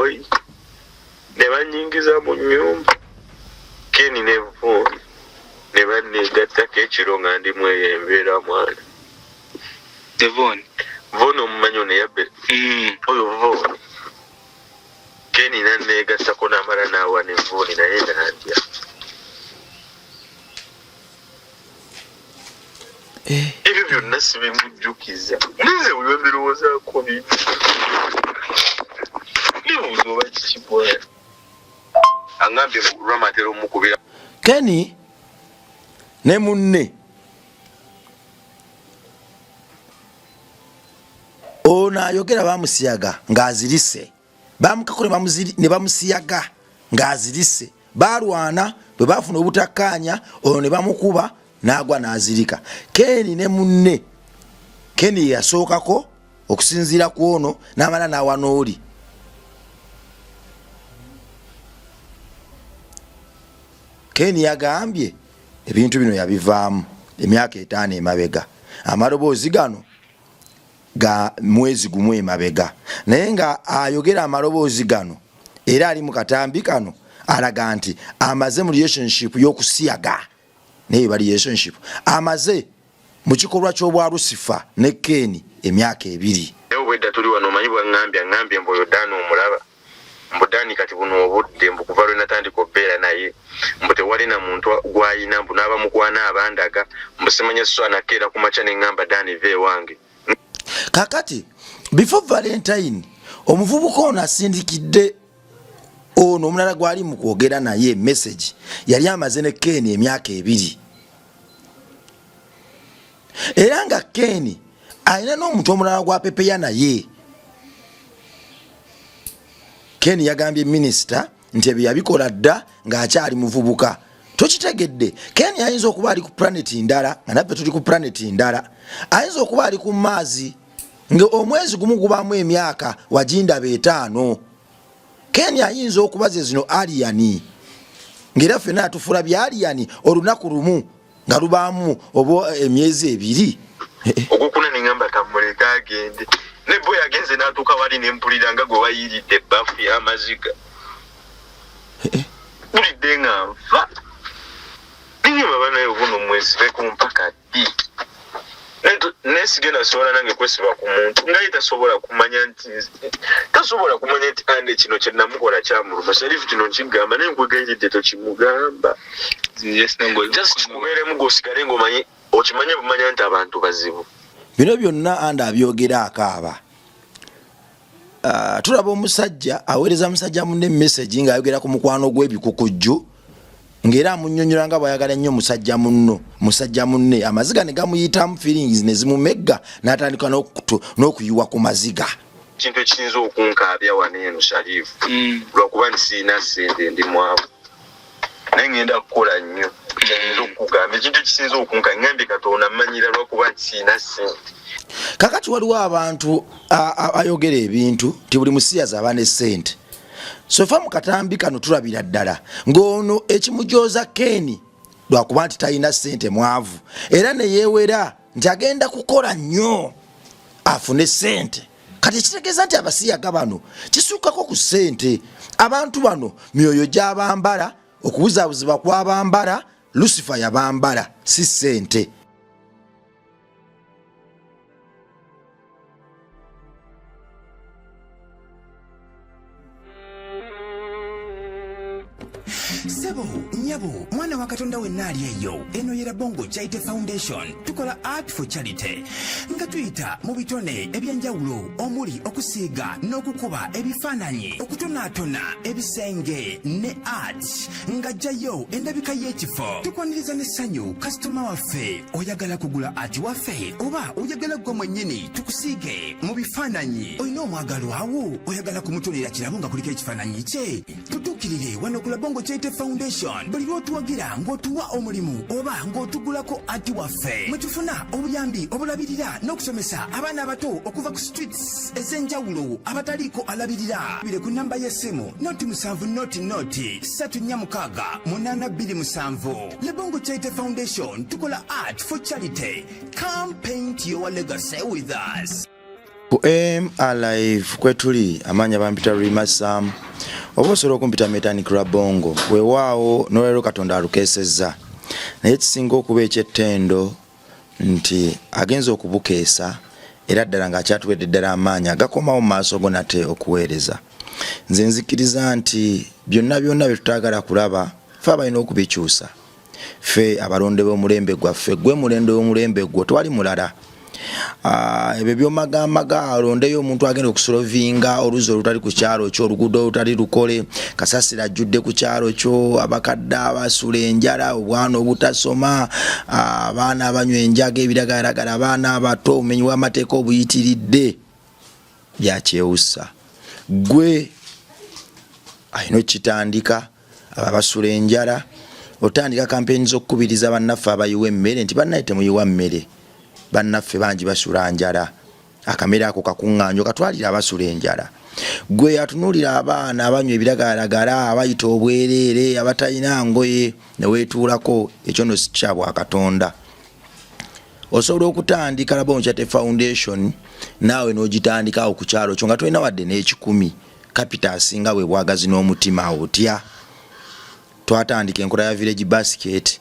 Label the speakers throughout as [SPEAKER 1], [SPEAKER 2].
[SPEAKER 1] boy ne banyingiza mu nyumba Keni ne Von ne bannegattako ekiro nga ndi mweyembeera mwana
[SPEAKER 2] Devon
[SPEAKER 1] omumanyi ne yabbe oyo Von Keni nannegattako n'amala n'awa ne Von naye nandya ebyo byonna sibimujjukiza nze bwe mbirowoozaako bintu nibuuza oba kikibwana angambye lwamatera omukubira
[SPEAKER 3] Keni ne munne ono ayogera bamusiyaga ng'azirise bamukakole ne bamusiyaga ng'azirise balwana bwe bafuna obutakkaanya ono ne bamukuba n'agwa n'azirika. Keni ne munne Keni yasookako okusinziira ku ono n'amala n'awa n'oli. Keni yagambye ebintu bino yabivaamu emyaka 5 emabega, amaloboozi gano ga mwezi gumu emabega, naye nga ayogera amaloboozi gano era ali mu katambi kano alaga nti amaze mu relationship y'okusiyaga naye ba relationship amaze mu kikolwa ky'obwa Lucifer ne Keni emyaka 2.
[SPEAKER 1] Ewe bwedda tuli wano omanyi bwangambye mboyo Dani omulaba mbudani kati buno obudde mbukuva lwe natandika obbeera naye mbu tewali na muntu gwayina mbu n'abamukwana abandaga mbusimanya swana keera ku maca ne ngamba Dani ve wange.
[SPEAKER 3] Kakati before Valentine omuvubuka ono asindikidde ono omulala gwali mu kwogera naye message yali amaze ne Keni emyaka 2 era nga Keni alina n'omuntu omulala gwa pepeya naye. Keni yagambye minister nti ebyo yabikola dda ng'akyali muvubuka. Tokitegedde Keni ayinza okuba ali ku planet ndala nga naffe tuli ku planet ndala, ayinza okuba ali ku maazi nga omwezi gumu gubaamu emyaka wajinda 5. Keni ayinza okuba ze zino aliyani ng'era ffenna atufuula bya aliyani olunaku lumu nga lubaamu oba emyezi 2.
[SPEAKER 1] Ogukuna ne ngamba tamuleka agende ne boy agenze n'atuuka wali ne mpulira nga gwe wayiridde ebbafu y'amaziga bulidde nga nfa ninye baba naye buno mwesibe ku mpaka ddi nesigenda sobola nange kwesiba ku muntu nga tasobola kumanya nti ande kino kye namukola kyamuluma Sheriff kino nkigamba naye nkwegayiridde tokimugamba just kubeeremu gwosigale ng'omanyi okimanye bumanya nti abantu bazibu.
[SPEAKER 3] Bino byonna anda abyogera akaaba. Tulaba omusajja aweereza musajja munne message ng'ayogera ku mukwano gw'ebikukujju ng'era amunnyonnyola nga bw'ayagala nnyo musajja munne amaziga ne gamuyitamu feelings ne zimumegga n'atandika n'okuyiwa ku maziga.
[SPEAKER 1] Kintu ekiyinza okunkaabya wano eno Sharifu lwakuba nti siina ssente ndi mwavu naye ngenda kukola nnyo okugamba ekintu ekisinza okunka ngambye Katonda mmanyira lwakuba nti siina ssente.
[SPEAKER 3] Kakati waliwo abantu ayogera ebintu ti buli musiyazi aba ne ssente. Sofa mu katambi kano tulabira ddala ng'ono ekimujooza Keni lwakuba nti talina ssente mwavu era ne yeewera nti agenda kukola nnyo afune ssente. Kati kitegeeza nti abasiyaga bano kisuukako ku ssente. Abantu bano myoyo gy'abambala okubuzaabuzibwa kw'abambala Lucifer yabambala si ssente.
[SPEAKER 4] Sebo, nyabo, mwana wa Katonda wenna ali eyo. Eno yera Bongo Charity Foundation. Tukola art for charity. Nga tuyita mu bitone ebyenjawulo omuli okusiiga n'okukuba ebifaananyi, okutonaatona ebisenge ne art. Nga jjayo endabika y'ekifo. Tukwaniriza n'essanyu kasitoma waffe oyagala kugula art waffe oba oyagala gwe mwennyini tukusiige mu bifaananyi. Olina omwagalo awo oyagala kumutonera kirabo nga kuliko ekifaananyi kye. Tutuukirire wano ku Bongo Charity Foundation. Buli lw'otuwagira ng'otuwa omulimu oba ng'otugulako ati waffe mwe tufuna obuyambi obulabirira n'okusomesa abaana abato okuva ku streets ez'enjawulo abataliiko alabirira. Bire ku namba y'essimu noti 7 noti 346 827. Le Bongo Charity Foundation tukola art for charity. Come paint your legacy with us.
[SPEAKER 3] ku MRive kwetuli amanya bampita Rimasam oba osobola okumpita Mechanic Rabongo weewaawo n'olero Katonda alukesezza naye kisinga okuba ekyettendo nti agenza okubukeesa era ddala ng'akyatuwedde ddala amaanyi agakomawo mu maaso go nate okuweereza. Nze nzikiriza nti byonna bye tutaagala kulaba ffe abalina okubikyusa, ffe abalonde b'omulembe gwaffe, gwe mulende w'omulembe gwo tewali mulala. Ebyo by'omagamaga alondeyo omuntu agenda okusolovinga oluzi olutali ku kyalo kyo, oluguudo olutali lukole, kasasira ajjudde ku kyalo kyo, abakadde abasula enjala, obwana obutasoma, abaana abanywa enjaga ebiragalalagala, abaana abato, obumenyi bw'amateeka obuyitiridde, byakyewusa. Gwe ayina okitandika abasula enjala, otandika kampeni z'okukubiriza bannaffe abayiwa emmere nti bannaye temuyiwa mmere. Bannaffe bangi basula njala, akamera ako kakuŋŋaanyo katwalira abasula enjala. Gwe atunuulira abaana abanywa ebiragalalagala, abayita obwereere, abatalina ngoye ne weetuulako, ekyo no si kya bwa Katonda. Osobola okutandika Rabongo Charity Foundation naawe n'ogitandikawo ku kyalo kyo nga tolina wadde n'ekikumi, kapita asinga bwe bwagazi n'omutima otya. Twatandika enkola ya Village Basket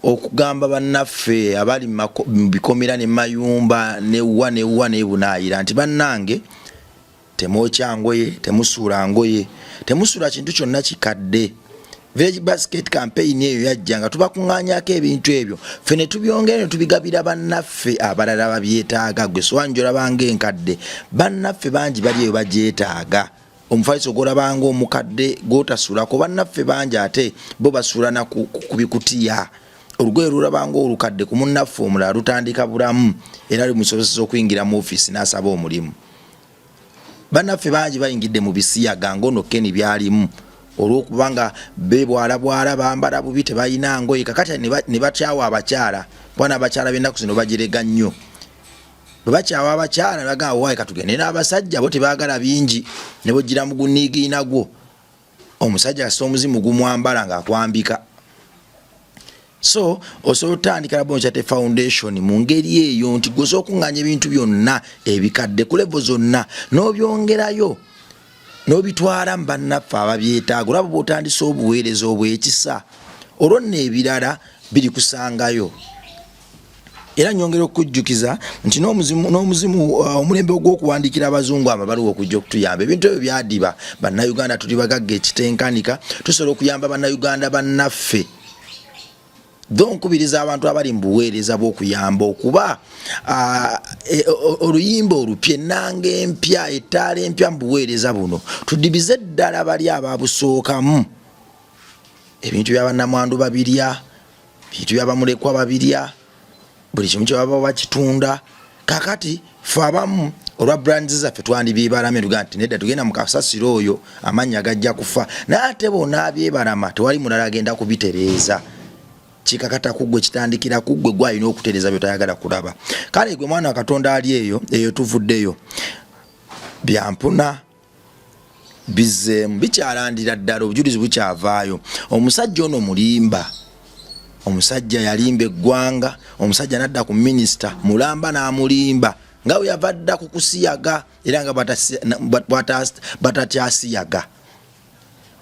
[SPEAKER 3] okugamba bannaffe abali mu bikomera ne mayumba ne bunaayira nti bannange temwokya ngoye, temusuula ngoye, temusuula kintu kyonna kikadde. Village Basket campaign eyo yajja nga tubakuŋŋaanyako ebintu ebyo ffe ne tubyongera ne tubigabira bannaffe abalala babyetaaga. Gwe sowanjola bange enkadde, bannaffe bangi bali eyo bagyetaaga. Omufaliso gw'olabanga omukadde gw'otasuulako, bannaffe bangi ate bo basuulana ku bikutiya. Olugoye lulabanga olukadde ku munnaffe omulala lutandika bulamu era lumusobozesa okuyingira mu ofiisi n'asaba omulimu. Bannaffe bangi bayingidde mu bisiyaga ngono Keni byalimu olw'okubanga beebwala bambala bubi tebalina ngoye. Kakati ne bakyawa abakyala, bwana abakyala b'ennaku zino bagirega nnyo. Bwe bakyawa abakyala ne bagamba waayi katugende n'abasajja bo tebaagala bingi ne bogira mu guniigiina gwo. Omusajja asita omuzimu gumwambala ng'akwambika. So osobola otandika Rabongo Charity Foundation mu ngeri eyo nti gwe okuŋŋaanya ebintu byonna ebikadde ku levo zonna n'obyongerayo n'obitwala mu bannaffe ababyetaaga. Olaba bw'otandisa obuweereza obw'ekisa olwo nno ebirala biri kusangayo. Era nyongera okujjukiza nti n'omuzimu omulembe ogw'okuwandiikira abazungu amabaluwa okujja okutuyamba. Ebintu ebyo byadiba. Bannayuganda tuli bagagga ekitenkanika, tusobola okuyamba bannayuganda bannaffe. Nkubiriza abantu abali mu buweereza bw'okuyamba okuba oluyimba olupya, ennanga empya, ettaala empya mu buweereza buno. Tudibize ddala bali ababusookamu. Ebintu by'abannamwandu babirya, ebintu by'abamulekwa babirya, buli kimu kye baba bakitunda. Kakati ffe abamu olwa brands zaffe twandibyebalame tugaa nti nedda tugenda mu kasasiro oyo amannya gajja kufa. Naye ate bonna abyebalama tewali mulala agenda kubitereeza. Kikakata kuggwe kitandikira kuggwe gwalina okutereeza by'otayagala kulaba. Kale gwe mwana wa Katonda ali eyo tuvuddeyo. Byampuna bizzeemu bikyalandira ddala, obujulizi bukyavaayo. Omusajja ono mulimba, omusajja yalimba eggwanga, omusajja nadda ku minisita mulamba n'amulimba nga we yava dda ku kusiyaga era nga batakyasiyaga.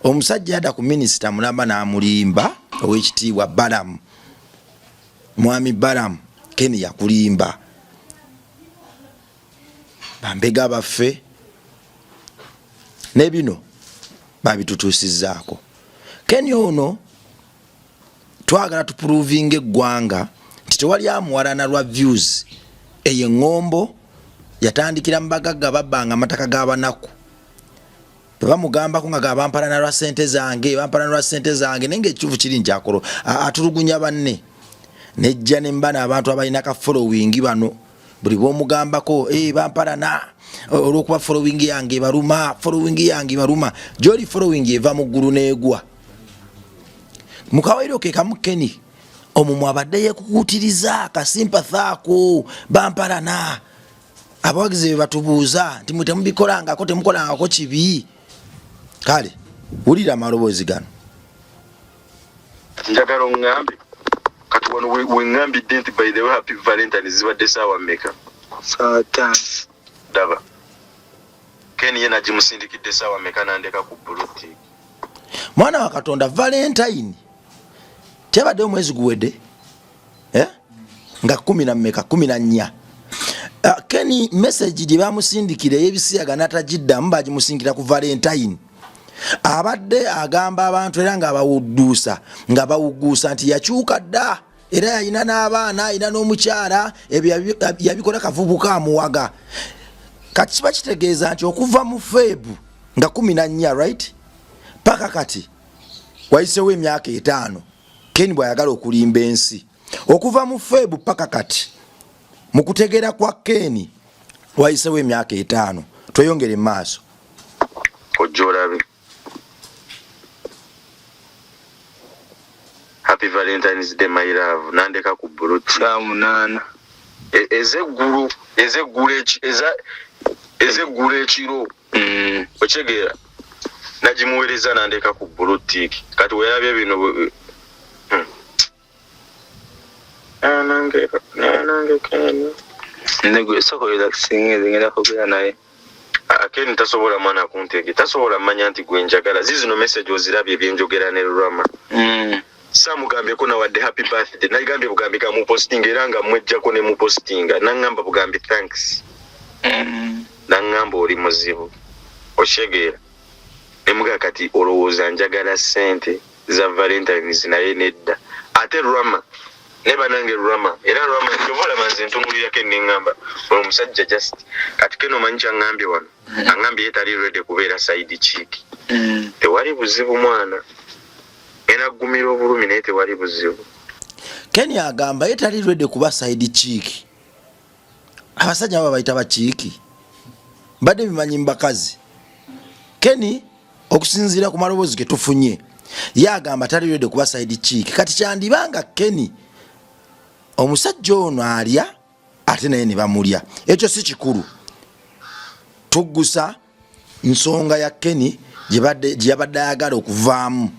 [SPEAKER 3] Omusajja yadda ku minisita mulamba n'amulimba ow'ekitiibwa Balamu, mwami Balamu Keni yakulimba. Bambega baffe ne bino babitutuusizzaako. Keni ono twagala tupuruvinga eggwanga nti tewali amuwalana lwa views. Eyo eŋŋombo yatandikira mu bagagga babbanga amataka g'abanaku. Bamugambako nga gabampalana lwa ssente zange, bampalana lwa ssente zange, naye ng'ekituufu kiri nkyakolo atulugunya banne. Nejja ne mbana abantu abalina ka following bano buli bw'omugambako bampalana olw'okuba following yange baruma. Gy'oli following eva mu ggulu n'egwa. Mu kawairo ke kamu Keni omumwe abadde yeekukuutiriza akasympathaako bampalana. Abawagizi be batubuuza nti mwe temubikolangako, temukolangako kibi. Kale wulira amaloboozi gano.
[SPEAKER 1] Njagala oŋŋambe kati wano weŋŋambidde nti by the way happy Valentine zibadde saawa mmeka?
[SPEAKER 2] Sawa 5.
[SPEAKER 1] daba Ken yena jimusindikidde sawa mekana ndeka ku buloti
[SPEAKER 3] mwana wa Katonda Valentine tebadde omwezi guwedde nga 14 Ken message gye bamusindikira ey'ebisiyaga n'atagiddamu bagimusindikira ku Valentine abadde agamba abantu era nga bawudduusa nga bawugguusa nti yakyuka dda era yalina n'abaana alina n'omukyala ebyo yabikola kavubuka amuwaga kati kiba kitegeeza nti okuva mu Febu nga 14 right paka kati wayisewo emyaka 5 Ken bw'ayagala okulimba ensi okuva mu Febu paka kati mu kutegeera kwa Ken wayisewo emyaka 5 tweyongere maaso
[SPEAKER 1] ojolabe Happy Valentine's Day my love nandeka ku buloti
[SPEAKER 2] Samunana
[SPEAKER 1] ezeggulu ekiro okyegera nagimuweereza nandeka ku buloti kati weyabye bino nange Ken
[SPEAKER 2] ndego soko relaxing ngenda kugera naye
[SPEAKER 1] Ken tasobola mwana kuntege tasobola manya nti gwe njagala zizino message ozirabye byenjogera ne Rama samugambye ko nawadde happy birthday nagambye bugambika mu posting era nga mwejjako ne mu postinga nangamba bugambi thanks nangamba oli muzibu oshegera emuga kati olowooza njagala sente za Valentine's naye nedda ate Rama neba nange Rama era Rama njobola manze ntumulira Ken nengamba omusajja just kati Ken omanyi ngambye wano angambye yetali ready kubeera side chick tewali buzibu mwana era gumira obulumi naye tewali buzibu
[SPEAKER 3] Ken agamba yetali ready kuba side chick abasajja aba bayita bachiiki badde bimanyi mbakazi Ken okusinziira ku maloboozi ge tufunye yagamba tali ready kuba side chick kati kyandibanga Ken omusajja ono alya ate naye ne bamulya ekyo si kikulu tuggusa nsonga ya Ken gye yabadde ayagala okuvaamu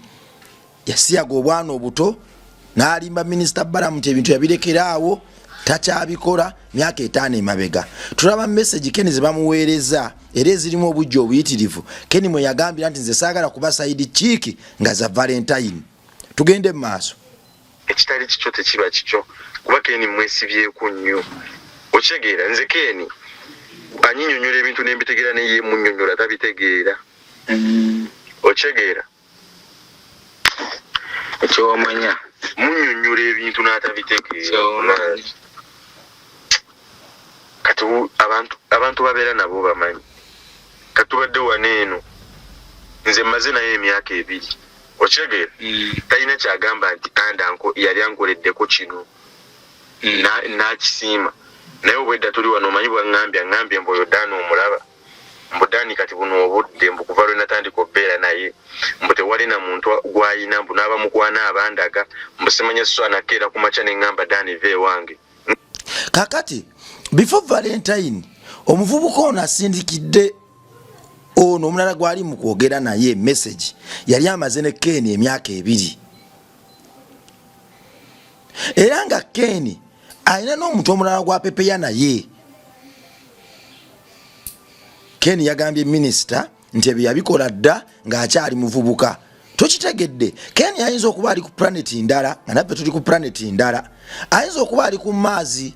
[SPEAKER 3] yasiyaga obwana obuto n'alimba minisita Balamu nti ebintu yabirekeraawo takyabikola myaka 5 emabega tulaba message Ken ze bamuweereza era ezirimu obujja obuyitirivu Ken mwe yagambira nti nze saagala kuba side chick nga za Valentine tugende mu maaso
[SPEAKER 1] ekitali kikyo tekiba kikyo kuba Ken mwesibyeku nnyo okyegeera nze Ken anyinyonyola ebintu n'embitegeera neye munnyonnyola tabitegeera okyegeera
[SPEAKER 2] ekyo wamanya
[SPEAKER 1] munnyonnyola ebintu n'atabitegeera kati abantu babeera nabo bamanyi kati tubadde wano nze maze naye emyaka 2 okyegeera talina kyagamba nti andanko yali ankoleddeko kino n'akisiima naye obwedda tuli wano omanyi bwangambye mboyo Dani omulaba mbu Dani kati buno obudde mbu kuva lwe natandika okubeera naye mbu tewali na muntu gwayina mbu n'abamukwana abandaga mbu simanya swana keera ku makya ne ngamba Dani ve wange
[SPEAKER 3] kakati before Valentine omuvubuka ono asindikidde ono omulala gwali mu kwogera naye message yali amaze ne Ken emyaka 2 era nga Ken alina n'omuntu omulala gwapepeya naye Ken yagambye minisita nti ebyo yabikola dda ng'akyali muvubuka tokitegedde Ken ayinza okuba ali ku planet ndala nga naffe tuli ku planet ndala ayinza okuba ali ku maazi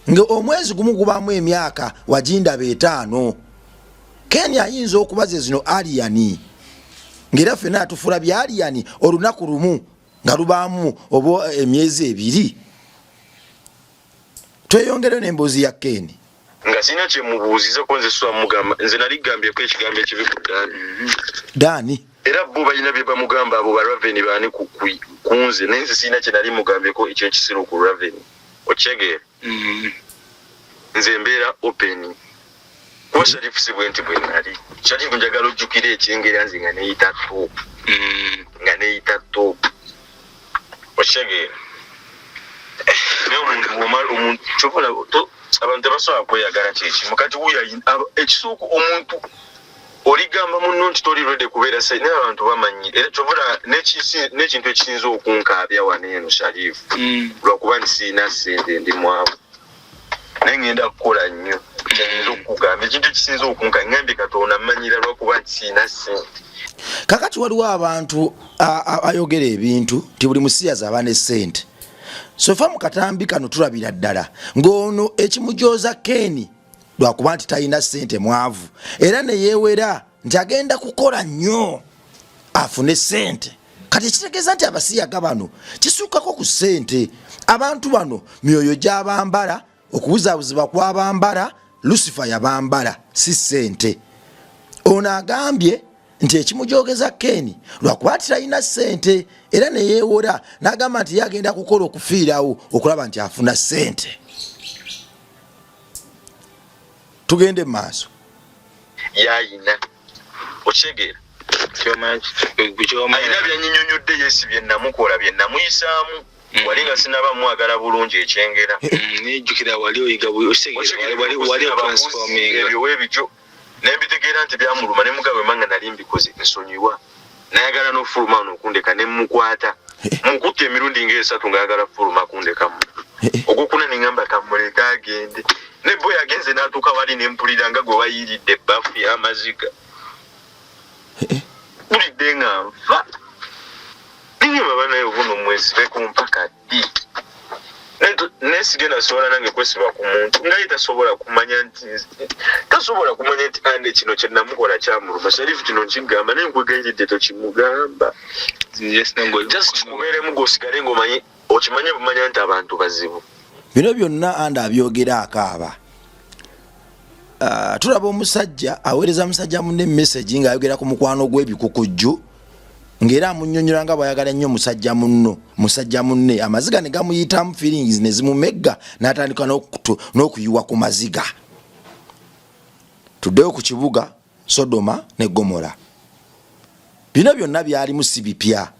[SPEAKER 3] nga omwezi gumu gubamu emyaka wajindaba 5 Ken ayinza okuba ze zino aliyani ng'era ffenna atufula bya aliyani olunaku lumu nga lubaamu oba emyezi 2 tweyongere n'emboozi ya Ken
[SPEAKER 1] nga sina kyemubuuziza ko nze swa mugamba nze nali gambyeko ekigambo ekibi ku
[SPEAKER 3] Dani
[SPEAKER 1] era bo balina bye bamugamba abo ba Raven baani kunze naye nze sina kye nali mugambyeko ekyo ekisiru ku Raven okyegeera nze mbeera open kuba Sharifu si bwenti bwe nali Sharifu njagala ojjukira ekyengera nze nga neyita top okyegeera omuntu kyobola abantu tebasobola kweyagala kyekimu kati ekisooka omuntu oligamba munno nti toli ready kubeera naye abantu bamanyi era kyobola n'ekintu ekisinza okunkaabya wano eno Sharifu lwakuba nti siina ssente ndi mwavu naye ngenda kukola nnyo kyenyiza okukugamba ekintu ekisinza okunka ngambye Katonda mmanyira lwakuba nti siina ssente.
[SPEAKER 3] Kakati waliwo abantu ayogera ebintu ti buli musiyazi aba ne ssente. So fa mu katambi kano tulabira ddala ng'ono ekimujooza Ken lwakuba nti talina ssente mwavu era ne yeewera nti agenda kukola nnyo afune ssente. Kati kitegeeza nti abasiyaga bano kisuukako ku ssente. Abantu bano myoyo gy'abambala okubuzaabuzibwa kw'abambala Lucifer yabambala si ssente. Ono agambye nti ekimujogeza Ken lwakuba nti talina ssente era ne yeewora n'agamba nti yagenda kukola okufiirawo okulaba nti afuna ssente. Tugende mu maaso.
[SPEAKER 1] Yayina okitegeera ayina byanyinyonyodde Yesu bye namukola bye namuyisaamu wali nga sinaba mwagala bulungi ekyengera
[SPEAKER 2] nijjukira wali oyiga wali transforming
[SPEAKER 1] ebyo webityo nembitegeera nti byamuluma ne mugabe manga nali mbikoze nsonyiwa nayagala n'ofuluma n'okundeka ne mukwata mukutte emirundi ng'esatu ng'ayagala fuluma kundekamu ogwokuna ne ngamba kamuleka agende ne boy agenze n'atuuka wali ne mpulira nga gwe wayiridde ebbafu y'amaziga bulidde nga nfa ninge baba naye buno mwesibe ku mpaka ddi nesigenda sobola nange kwesiba ku muntu ngaye tasobola kumanya nti ande kino kyenamukola kyamuluma Sharifu kino nkigamba naye nkwegayiridde tokimugamba just kubeeremu gwosigale ng'omanyi okimanye bumanya nti abantu bazibu.
[SPEAKER 3] Bino byonna anda abyogera akaaba. Tulaba omusajja aweereza musajja munne message ng'ayogera ku mukwano gw'ebikukujju ng'era amunnyonnyola nga bw'ayagala ennyo musajja munne amaziga ne gamuyitamu feelings ne zimumegga n'atandika n'okuyiwa ku maziga. Tuddeyo ku kibuga Sodoma ne Gomora. Bino byonna byalimu si bipya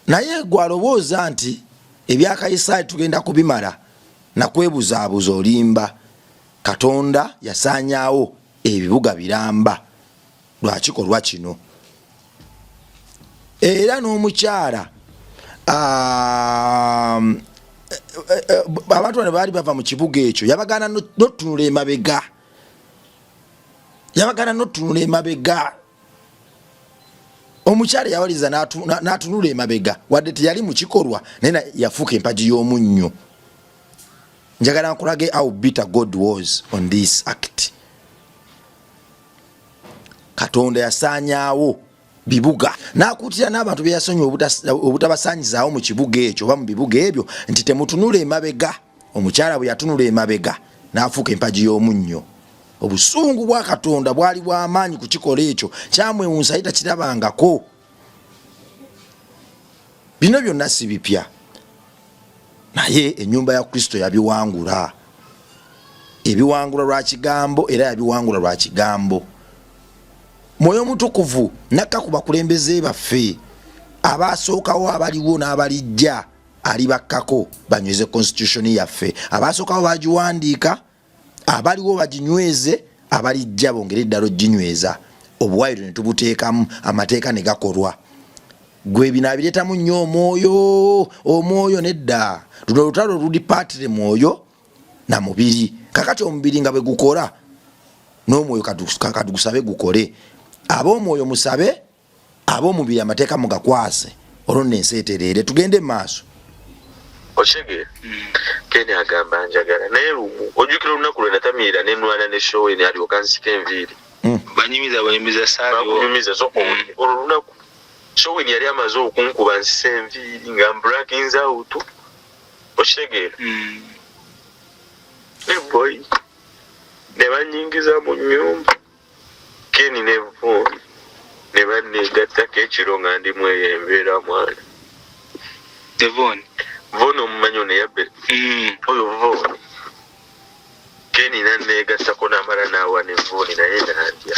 [SPEAKER 3] naye gwalowooza nti ebya Kayisaali tugenda kubimala nakwebuzaabuza olimba. Katonda yasaanyaawo ebibuga biramba lwakikolwa kino era n'omukyala abantu bano baali bava mu kibuga ekyo yabagana n'otunula emabega omukyala yawaliza n'atunula emabega wadde teyali mu kikolwa naye yafuuka empagi y'omunnyo. Njagala nkulage how bitter God was on this act. Katonda yasaanyaawo bibuga n'akuutira n'abantu be yasonyiwa obutabasaanyizaawo mu kibuga ekyo oba mu bibuga ebyo nti temutunula emabega. Omukyala bwe yatunula emabega n'afuuka empagi y'omunnyo. Obusungu bwa Katonda bwali bw'amaanyi ku kikola ekyo kyamwewunsa yita kirabangako. Bino byonna si bipya naye ennyumba ya Kristo yabiwangula. Ebiwangula lwa kigambo era yabiwangula lwa kigambo. Mwoyo Mutukuvu nakka ku bakulembeze baffe abaasookawo abaliwo n'abalijja alibakkako banyweze constitution yaffe. Abaasookawo bagiwandiika abaliwo baginyweze abalijja bongere eddala oginyweza. Obuwaayiro ne tubuteekamu amateeka ne gakolwa. Gwe binabireetamu nnyo omwoyo nedda. Luno olutalo luli paatire mwoyo na mubiri. Kakati omubiri nga bwe gukola n'omwoyo katugusabe gukole. Ab'omwoyo musabe, ab'omubiri amateeka mugakwase. Olwo n'ensi etereere. Tugende mu maaso.
[SPEAKER 1] Oshege Ken agamba njagala naye lumu ojjukira olunaku lwe natamiira n'enwana ne showe ne alyoka nsika enviiri.
[SPEAKER 2] Banyumiza saali
[SPEAKER 1] bakunyumiza soko olwo lunaku showe ni yali amaze okunkuba nsisa enviiri nga mblackings out. Oshitegeera ne boy ne banyingiza mu nnyumba Ken ne Voni ne banneegattako ekiro nga ndi mweyembeera mwana.
[SPEAKER 2] Devon
[SPEAKER 1] Vono omumanyi ono yabbe oyo Voni Ken nanneegattako n'amala n'awa ne Voni naye nandya.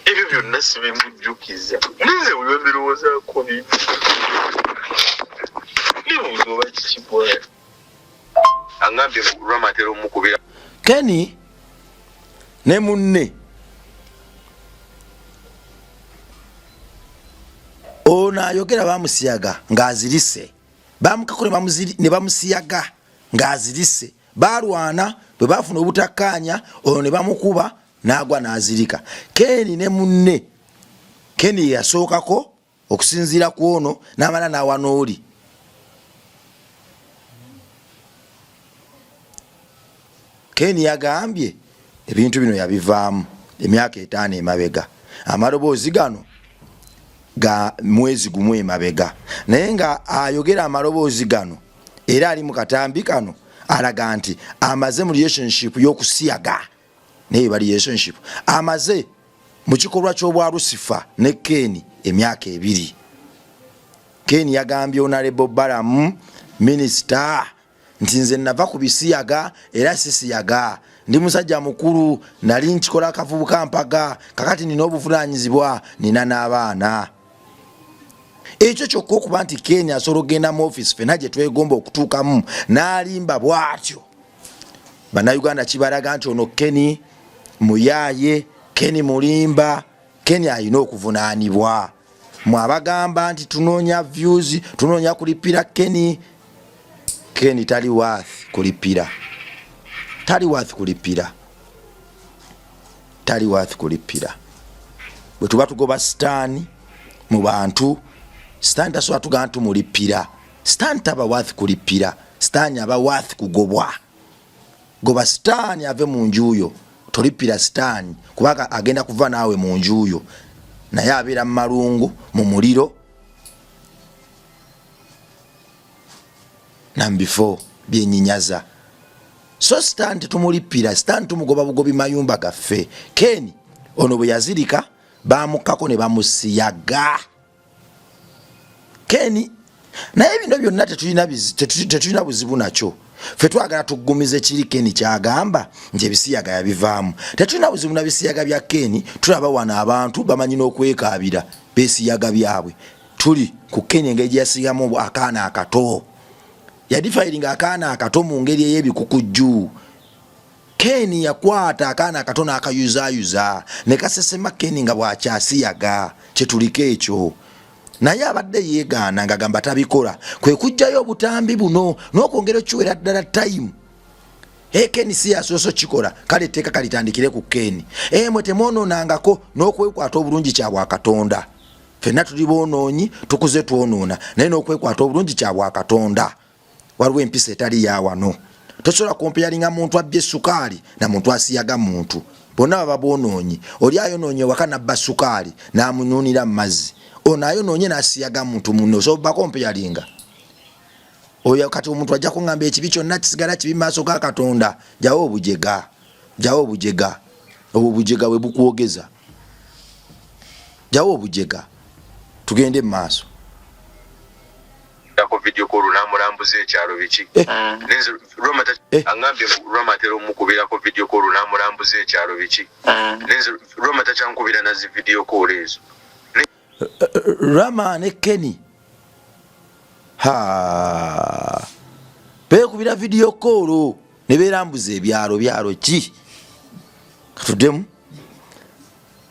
[SPEAKER 1] Ebyo byonna sibimujjukiza nze bwe mbirowoozaako bino nibuuza oba kikibwala angambye lwamatera omukubira
[SPEAKER 3] Ken ne munne ono ayogera bamusiyaga ng'azirise bamukako ne bamusiyaga ng'azirise balwana bwe bafuna obutakkaanya ono ne bamukuba n'agwa n'azirika. Keni ne munne Keni yasookako okusinziira ku ono n'amala n'awa n'oli. Keni yagambye ebintu bino yabivaamu emyaka 5 emabega, amaloboozi gano ga mwezi gumu emabega, naye nga ayogera amaloboozi gano era ali mu katambi kano alaga nti amaze mu relationship y'okusiyaga naye ba relationship amaze mu kikolwa ky'obwa Lucifer ne Keni emyaka 2. Keni yagambye Honorable Balaam Minister nti nze nava ku bisiyaga era sisiyaga, ndi musajja mukulu, nali nkikola akavubuka mpaga, kakati nina obuvunaanyizibwa, nina n'abaana. Ekyo kyokka okuba nti Keni asobola okugenda mu office fena gye twegomba okutuukamu n'alimba bw'atyo, bannayuganda kibalaga nti ono Keni muyaaye, Keni mulimba, Keni alina okuvunaanibwa. Mwabagamba nti tunoonya views, tunoonya kulipira Keni. Keni tali worth kulipira. Tali worth kulipira. Tali worth kulipira. Bwe tuba tugoba sitaani mu bantu, sitaani tasobola tugamba tumulipira. Sitaani taba worth kulipira. Sitaani aba worth kugobwa. Goba sitaani ave mu njuyo. Tolipira sitaani kubanga agenda kuva naawe mu njuyo. Naye abeera mu malungu mu muliro. Nambifo byenyinyaza. So sitaani tumulipira, sitaani tumugoba bugobi mayumba gaffe. Keni ono bwe yazirika bamukako ne bamusiyaga. Keni naye bino byonna tetulina buzibu nakyo. Ffe twagala tugumize kiri Keni kyagamba nti ebisiyaga yabivaamu. Tetulina buzibu na bisiyaga bya Keni, tulaba wano abantu bamanyi n'okwekaabira besiyaga byabwe. Tuli ku Keni engeri gye yasigamu akaana akato. Yadifiringa akaana akato mu ngeri ey'ebikukujju. Keni yakwata akaana akato n'akayuzaayuza ne kasesema Keni nga bw'akyasiyaga. Kyetuliko ekyo. Naye abadde yeegaana ng'agamba tabikola, kwe kujjayo obutambi buno n'okwongera okiwera ddala time. Keni si yasoose kikola, kale etteeka kalitandikire ku Keni. Mwe temwonoonangako n'okwekwata obulungi kya bwa Katonda. Ffenna tuli boonoonyi, tukuze twonoona, naye n'okwekwata obulungi kya bwa Katonda. Waliwo empisa etali ya wano. Tosobola kumpeyalinga muntu abbye sukaali na muntu asiyaga muntu. Bonna baba boonoonyi. Oli ayonoonye waka n'abba sukaali n'amunyuunira mu mazzi. Ono ayonoonye n'asiyaga muntu munno. Osobola kumpeyalinga. Oyo kati omuntu ajja kungamba ekibi kyonna kisigala kibi mu maaso ga Katonda. Jawo obujega. Jawo obujega. Obujega bwe bukwogeza. Jawo obujega. Tugende mu maaso.
[SPEAKER 1] Ko video call namulambuze ekyalo biki nenze Roma angambye Roma tero mukubira ko video call namulambuze ekyalo biki nenze Roma tachankubira na zi video call ezo
[SPEAKER 3] Rama ne Keni bekubira video call ne berambuze ebyalo ki katudemu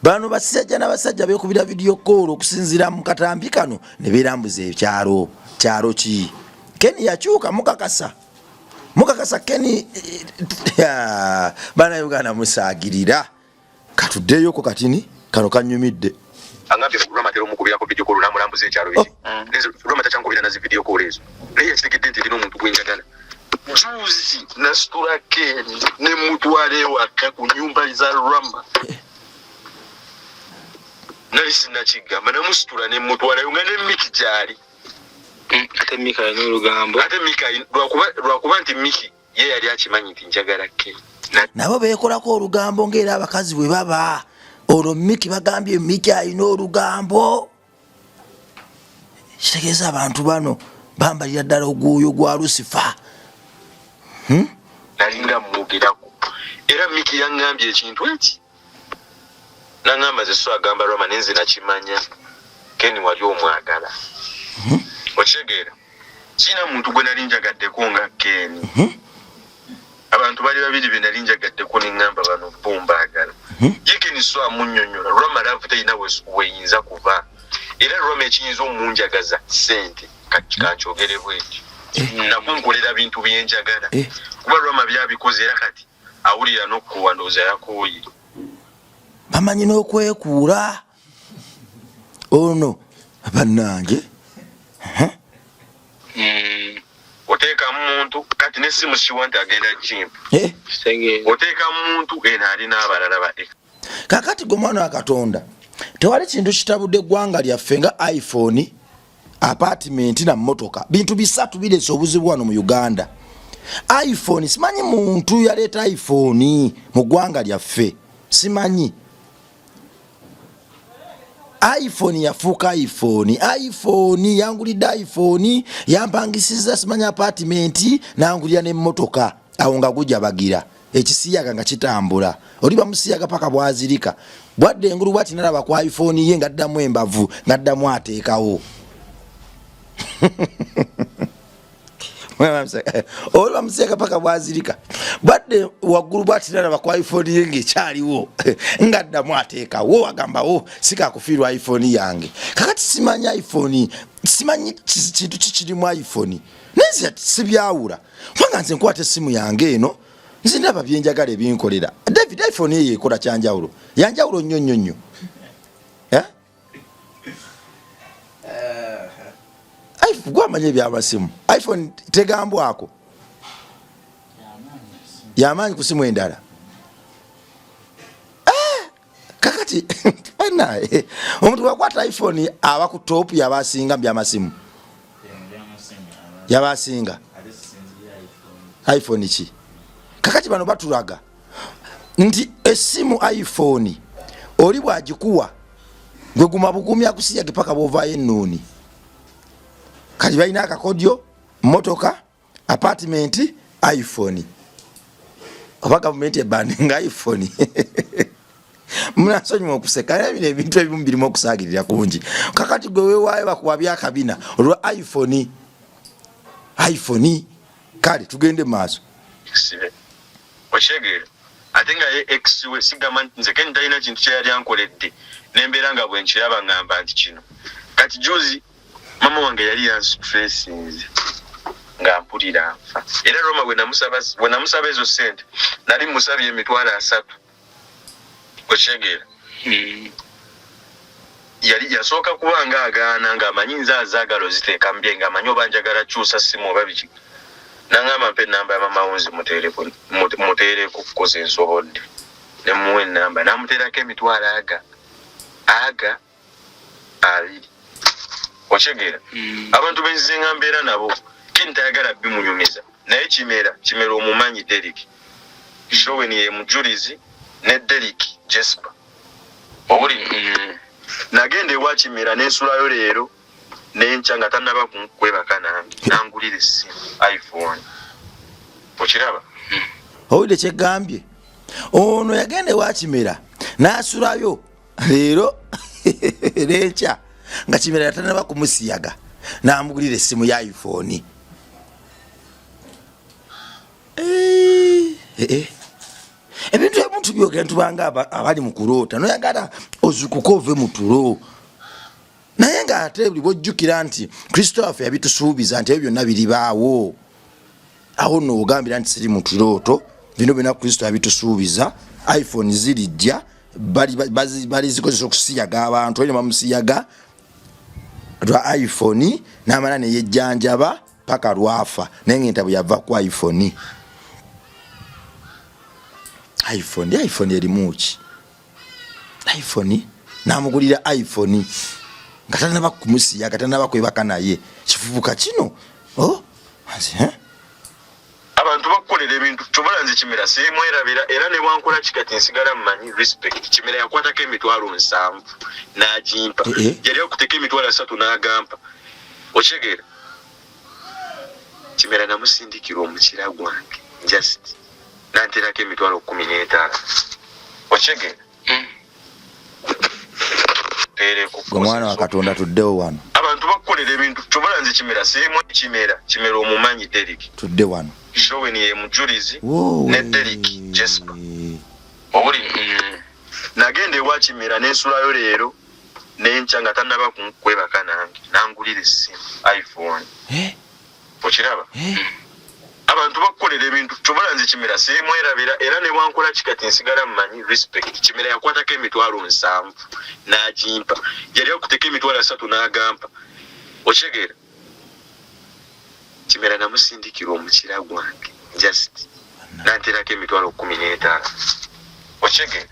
[SPEAKER 3] bano basajja n'abasajja bekubira video call okusinzira mu katambi kano ne berambuze ekyalo kyaro ki. Keni yakyuka mukakasa Keni bana Uganda musaagirira katuddeyo ko katini kano kanyumidde
[SPEAKER 1] angambye Roma tero mukubira ko video call namulambuze ekyalo biki nenze Roma tachankubira na zi video call ezo naye kitegedde nti lino omuntu gwenjagala juzi nasitula Keni ne mutwale waka ku nyumba za Roma nali sinakigamba namusitula ne mutwala yunga ne Miki gyali
[SPEAKER 2] ate Mika n'olugambo
[SPEAKER 1] ate Mika lwakuba nti Miki ye yali akimanyi nti njagala Keni
[SPEAKER 3] nabo beekolako olugambo ng'era abakazi bwe baba olwo Miki bagambye Miki alina olugambo. Kitegeeza abantu bano bambalira ddala ogwoyo gwa Lucifer.
[SPEAKER 1] nalinga mwogirako era Miki yangambye ekintu eki nangamba ze so agamba Roma nenze nakimanya Keni wali omwagala okitegeera kina muntu gwe nali njagaddeko nga Keni abantu bali babiri be nali njagaddeko nengamba bano bombaagala ye Keni so amunnyonnyola Roma laavu teyina weyinza kuva era Roma ekiyinza omunjagaza sente kankyogere bweti nakunkolera bintu byenjagala kuba lwama byabikoze era kati awulira n'okuwa ndowooza yakooye
[SPEAKER 3] bamanyi n'okwekuula ono bannange
[SPEAKER 1] oteeka muntu kati nesimu kiwa nti agenda jimpu oteeka muntu eno alina abalala ba
[SPEAKER 3] kakati gwe mwana wa Katonda tewali kintu kitabudde eggwanga lyaffe nga iPhone apartment na mmotoka bintu bisatu birese obuzibu wano mu Uganda. iPhone simanyi muntu yaleeta iPhone mu ggwanga lyaffe simanyi iPhone yafuuka iPhone yangulidde iPhone yampangisiza simanyi apartment nangulira n'emmotoka awo nga gujja bagira ekisiyaga nga kitambula oli bamusiyaga paka bwazirika bwadde engulu bwati nalaba ku iPhone ye nga ddamu embavu nga ddamu ateekawo oli bamusiyaga paka bwazirika bwadde waggulu bwati nalaba ku iPhone ye ng'ekyaliwo nga ddamu ateekawo agambawo sikakufiirwa iPhone yange kakati simanyi iPhone simanyi kintu kikiri mu iPhone neze sibyawula kubanga nze nkwata essimu yange eno nze ndaba byenjagala ebinkolera David iPhone ye ekola kyanjawulo yanjawulo nnyo iPhone gwamanya ebyamasimu iPhone tegambwako yamaanyi ku simu endala kakati naye omuntu bwakwata iPhone aba ku top yabasinga byamasimu yabasinga iPhone ki kakati bano batulaga nti essimu iPhone oli bwagikuwa gwe guma bugumya kusiyaga paka bovaayo ennuuni kati balina akakodyo motoka apartment iPhone oba gavumenti ebandinga iPhone munasonyiwa okuseka bino ebintu ebimu birimu okusaagirira kungi kakati gwe weewaayo bakuwa byakabina olwa iPhone kale tugende maaso
[SPEAKER 1] okyegere ate nga ye ex we sigamba nti nze kenyi talina kintu kyeyali ankoledde nembeera nga bwe nkiraba ngamba nti kino kati juzi mama wange yali yanstressinze nga mpulira nfa era Roma bwe namusaba ezo sente nali musabye $300 okyegere yali yasooka kuba nga agaana ng'amanyi nze azaagala oziteeka mbye ng'amanyi oba njagala kyusa simu oba biki nangamba mpe enamba ya mama wunzi muteereko kukoza ensobodde ne muwe enamba namuteerako $200 2 okyegera abantu benzizenga mbeera nabo kentayagala bimunyumiza naye kimera omumanyi Derek Showen ye mujulizi ne Derek Jesper obuli nagenda ewa kimera nensulayo leero nenkya nga tannaba kwebaka nange nangulira essimu iPhone okiraba
[SPEAKER 3] owulire kyegambye ono yagenda ewa kimera n'asulayo leero nenkya nga kimera yatannaba kumusiyaga n'amugulira essimu ya iPhone ebintu ebimu tubyogera ntubanga abali mu kuloota noyagala ozukuka ove mu tulo naye ng'ate buli bwojjukira nti Kristo waffe yabitusuubiza nti ebyo byonna biribaawo awo nno ogambira nti siri mu kirooto bino byonna Kristo yabitusuubiza iPhone zirijja bali zikozesa okusiyaga abantu olina bamusiyaga lwa iPhone n'amala neyejjanjaba paka lwafa naye ng'enta bwe yava ku iPhone erimu ki iPhone n'amugulira iPhone nga tannaba kumusiyaga tannaba kwebaka naye kifubuka kino
[SPEAKER 1] abantu bakukolera ebintu kyobala nze kimera simwerabira era ne bwankola kikati nsigala mmanyi respect kimera yakwatako $7,000 n'agimpa yali okuteeka $300 n'agampa okyegera kimera namusindikira omukira gwange just nanterako $15,000 okyegera
[SPEAKER 3] omwana wa Katonda tuddewo wano
[SPEAKER 1] abantu bakukolera ebintu kyobala nze kimera omumanyi Derek
[SPEAKER 3] tudde wano
[SPEAKER 1] Showen ye mujulizi ne Derek Jesper obuli nagenda ewa kimera nensulayo leero nenkya nga tannaba kwebaka nange bangulira essimu iPhone okiraba abantu bakolera ebintu kyobola nze Kimera simwerabira era ne wankola kikati nsigala mmanyi respect. Kimera yakwatako emitwalo 7 n'agimpa yali akuteka emitwalo 3 n'agampa okitegeera. Kimera namusindikira omukira gwange just nanterako emitwalo 15 okitegeera.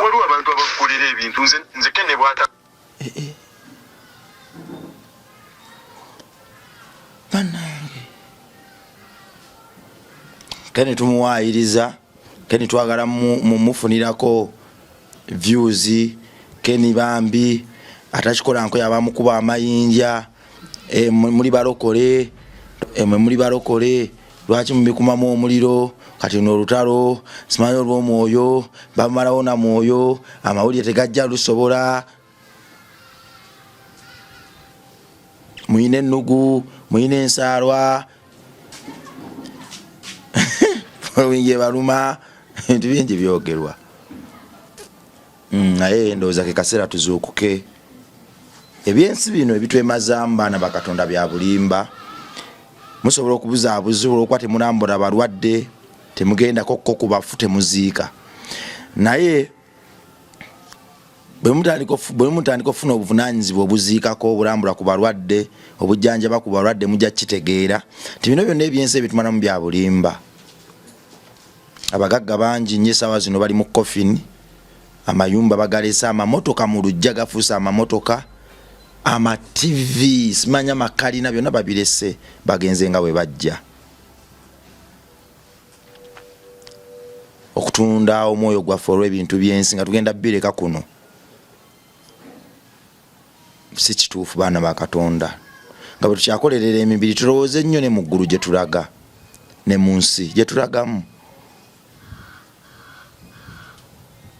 [SPEAKER 1] Waliwo abantu abakolera ebintu nze kene bwata
[SPEAKER 3] banange kene tumuwaayiriza kene twagala mumufunirako views kene bambi atakikola nko yabamukuba amayinja muri barokole lwaki mubikumamu omuliro kati n'olutalo simanyi olw'omwoyo bamalawo na mwoyo amawulire tegajja lusobola muyine ennugu muyine ensaalwa wingi baluma ebintu bingi byogerwa naye ndowooza ke kaseera tuzuukuke ebyensi bino ebitwemazaamu baana bakatonda bya bulimba musobola okubuzaabuza olwokuba temunambula balwadde temugendako ku bafu temuziika naye bwe mutandika ofuna obuvunaanyizibwa obuziikako obulambula ku balwadde obujjanjaba ku balwadde mujja kitegeera ti bino byonna ebyensi ebitumanamu bya bulimba. Abagagga bangi nnyo essaawa zino bali mu coffin amayumba bagalesa amamotoka mu lujja gafuusa amamotoka ama TV simanya makalina byonna babirese bagenze nga bwe bajja okutunda omwoyo gwaffe olw'ebintu byensi nga tugenda bireka kuno si kituufu baana ba Katonda nga bwe tukyakolerera emibiri tulowooze nnyo ne mu ggulu gye tulaga ne mu nsi gye tulagamu.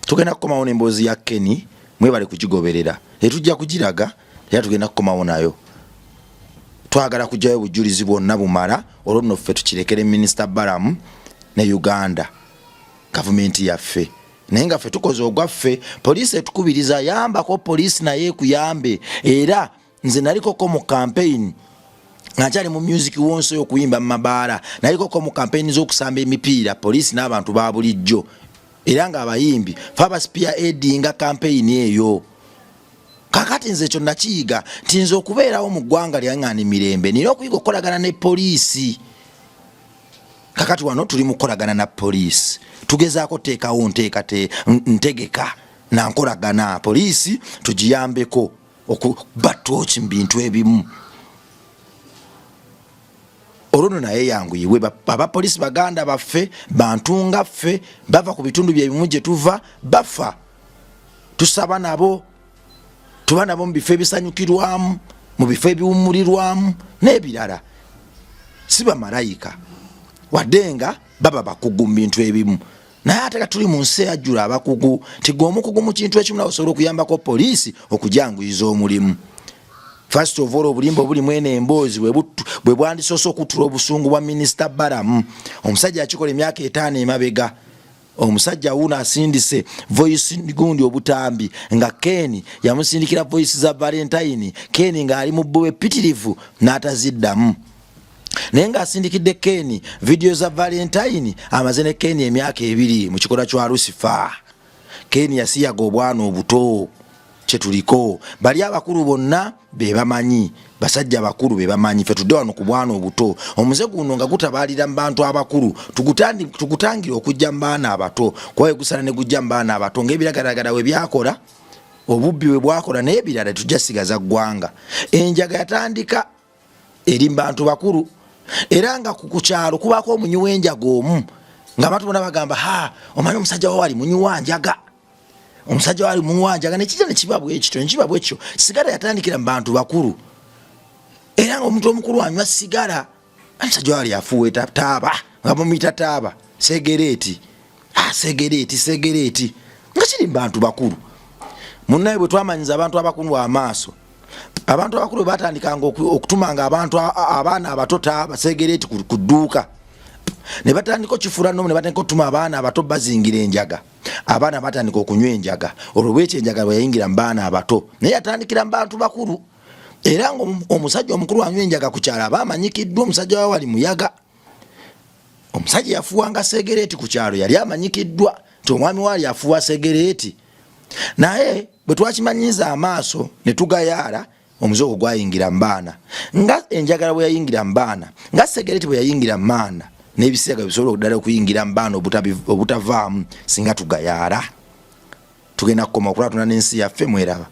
[SPEAKER 3] Tugenda kukomawo n'emboozi ya Kenny mwebale kugigoberera etujja kugiraga era tugenda kukomawo nayo twagala kujjayo bujulizi bwonna bumala olwo nno ffe tukirekere Minisita Balamu ne Uganda gavumenti yaffe naye nga ffe tukoze ogwaffe poliisi etukubiriza yambako poliisi naye ekuyambe era nze nalikoko mu campaign nakyali mu music wonso y'okuyimba mu mabaala nalikoko mu campaign z'okusamba emipiira poliisi n'abantu ba bulijjo era nga abayimbi faba spear aidinga campaign eyo kakati nze ekyo nakiyiga nti nze okubeerawo mu ggwanga lyaŋŋaani mirembe nina okuyiga okukolagana ne poliisi. Kakati wano tuli mu kukolagana na poliisi tugezaako teekawo ntegeka na nkolagana poliisi tugiyambeko okubatooki mu bintu ebimu olwo naye yanguyiwe abapoliisi baganda baffe bantu nga ffe bava ku bitundu byebimu gye tuva bafa tusaba nabo tuba nabo mu bifo ebisanyukirwamu mu bifo ebiwummulirwamu n'ebirala si bamalayika wadde nga baba bakugu mu bintu ebimu naye ate tuli mu nsi eyajjula abakugu tigwe omukugu mu kintu ekimu nawe osobola okuyambako poliisi okujanguyiza omulimu. First of all obulimba obuli mwene emboozi bwe bwandisoose okutula obusungu bwa Minisita Balamu omusajja akikola emyaka 5 emabega omusajja wuno asindise voice gundi obutambi nga Kenny yamusindikira voice za Valentine Kenny nga ali mu bbowe pitirivu n'ataziddamu naye nga asindikidde Kenny video za Valentine amaze ne Kenny emyaka 2 mu kikola kya Lucifer. Kenny yasiyaga obwana obuto kyetuliko bali abakulu bonna be bamanyi basajja bakulu be bamanyi fe tudde wano ku bwana obuto omuze guno nga gutabalira mu bantu abakulu tugutangira okujja mu baana abato kwaye gusala ne gujja mu baana abato ng'ebiragaragara we byakola obubbi we bwakola n'ebirala tujja sigaza ggwanga. Enjaga yatandika eri mu bantu bakulu era nga ku kyalo kubako omunyi w'enjaga omu nga abantu bonna bagamba omanyi omusajja wa wali munyi wa njaga omusajja wali muwanja ne kijja ne kibabwe ekyo sigara yatandikira mu bantu bakulu era nga omuntu omukulu anywa sigara omusajja wali afuwe taaba nga mumita taaba segereti nga kiri mu bantu bakulu munnaye bwe twamanyiza abantu abakulu amaaso abantu abakulu batandikanga okutumanga abantu abaana abato taaba segereti ku dduuka ne batandika okifula nomu ne batandika okutuma abaana abato bazingira enjaga abaana batandika okunywa enjaga olw'ekyo enjaga bwe yayingira mu baana abato naye atandikira mu bantu bakulu era ng'omusajja omukulu anywa enjaga ku kyalo aba amanyikiddwa omusajja wa wali muyaga omusajja yafuwanga segereeti ku kyalo yali amanyikiddwa nti omwami waali afuwa segereeti naye bwe twakimanyiza amaaso ne tugayaala omuze gwayingira mu baana nga enjagala bwe yayingira mu baana nga segereeti bwe yayingira mu baana n'ebisiyaga bisobola okuddala okuyingira mu baana obutavaamu singa tugayaala tugenda kukoma okulatuna n'ensi yaffe mweraba